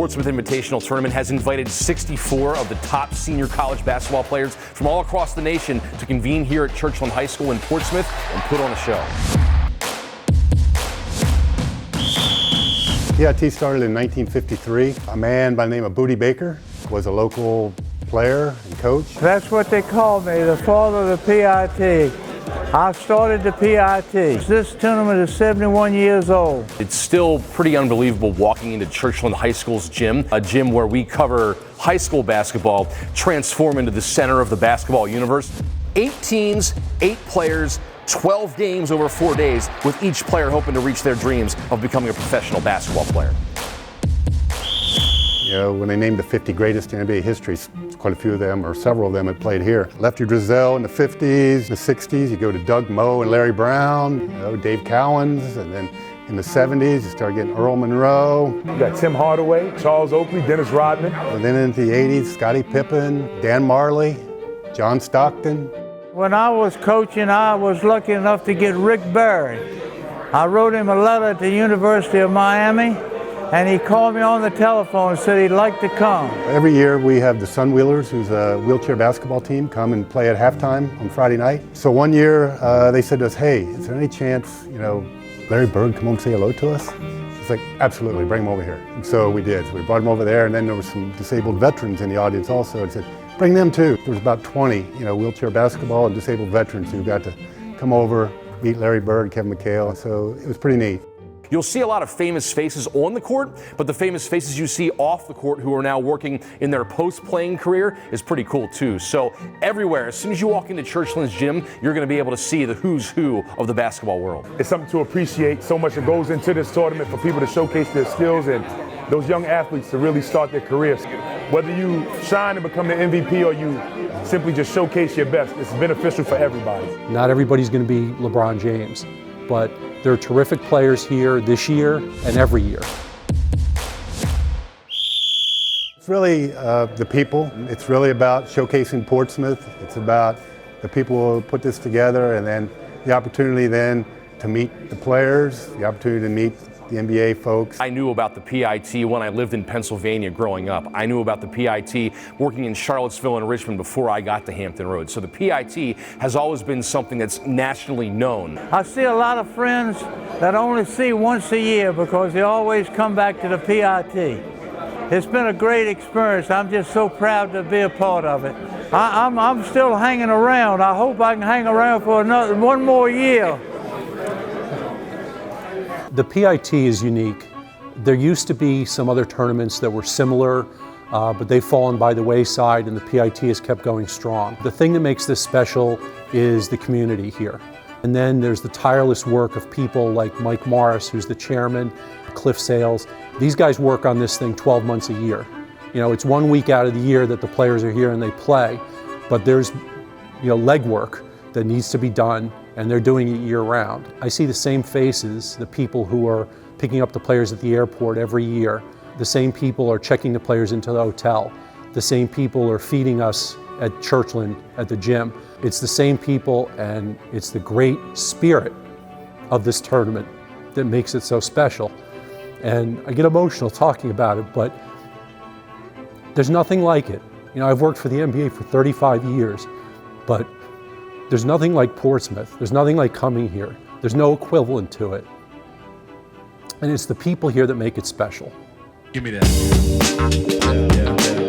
Portsmouth Invitational Tournament has invited 64 of the top senior college basketball players from all across the nation to convene here at Churchland High School in Portsmouth and put on a show. PIT started in 1953. A man by the name of Booty Baker was a local player and coach. That's what they call me, the father of the PIT. I started the PIT. This tournament is 71 years old. It's still pretty unbelievable walking into Churchland High School's gym, a gym where we cover high school basketball, transform into the center of the basketball universe. 8 teams, 8 players, 12 games over 4 days, with each player hoping to reach their dreams of becoming a professional basketball player. You know, when they named the 50 greatest in NBA history, quite a few of them, or several of them, had played here. Lefty Drizel in the 50s, the 60s, you go to Doug Moe and Larry Brown, you know, Dave Cowens, and then in the 70s, you start getting Earl Monroe. You got Tim Hardaway, Charles Oakley, Dennis Rodman. And then into the 80s, Scottie Pippen, Dan Marley, John Stockton. When I was coaching, I was lucky enough to get Rick Barry. I wrote him a letter at the University of Miami, and he called me on the telephone and said he'd like to come. Every year we have the Sunwheelers, who's a wheelchair basketball team, come and play at halftime on Friday night. So one year they said to us, hey, is there any chance, you know, Larry Bird come home and say hello to us? It's like, absolutely, bring him over here. And so we did. So we brought him over there, and then there were some disabled veterans in the audience also, and said, bring them too. There was about 20, you know, wheelchair basketball and disabled veterans who got to come over, meet Larry Bird, Kevin McHale, so it was pretty neat. You'll see a lot of famous faces on the court, but the famous faces you see off the court who are now working in their post-playing career is pretty cool too. So everywhere, as soon as you walk into Churchland's gym, you're going to be able to see the who's who of the basketball world. It's something to appreciate. So much that goes into this tournament for people to showcase their skills and those young athletes to really start their careers. Whether you shine and become the MVP or you simply just showcase your best, it's beneficial for everybody. Not everybody's going to be LeBron James, but there are terrific players here this year and every year. It's really the people. It's really about showcasing Portsmouth. It's about the people who put this together, and then the opportunity then to meet the players, the opportunity to meet the NBA folks. I knew about the PIT when I lived in Pennsylvania growing up. I knew about the PIT working in Charlottesville and Richmond before I got to Hampton Roads. So the PIT has always been something that's nationally known. I see a lot of friends that I only see once a year because they always come back to the PIT. It's been a great experience. I'm just so proud to be a part of it. I'm still hanging around. I hope I can hang around for one more year. The PIT is unique. There used to be some other tournaments that were similar, but they've fallen by the wayside, and the PIT has kept going strong. The thing that makes this special is the community here. And then there's the tireless work of people like Mike Morris, who's the chairman, Cliff Sales. These guys work on this thing 12 months a year. You know, it's 1 week out of the year that the players are here and they play, but there's, you know, legwork that needs to be done, and they're doing it year-round. I see the same faces, the people who are picking up the players at the airport every year. The same people are checking the players into the hotel. The same people are feeding us at Churchland at the gym. It's the same people, and it's the great spirit of this tournament that makes it so special. And I get emotional talking about it, but there's nothing like it. You know, I've worked for the NBA for 35 years, but there's nothing like Portsmouth. There's nothing like coming here. There's no equivalent to it. And it's the people here that make it special. Give me that. Yeah.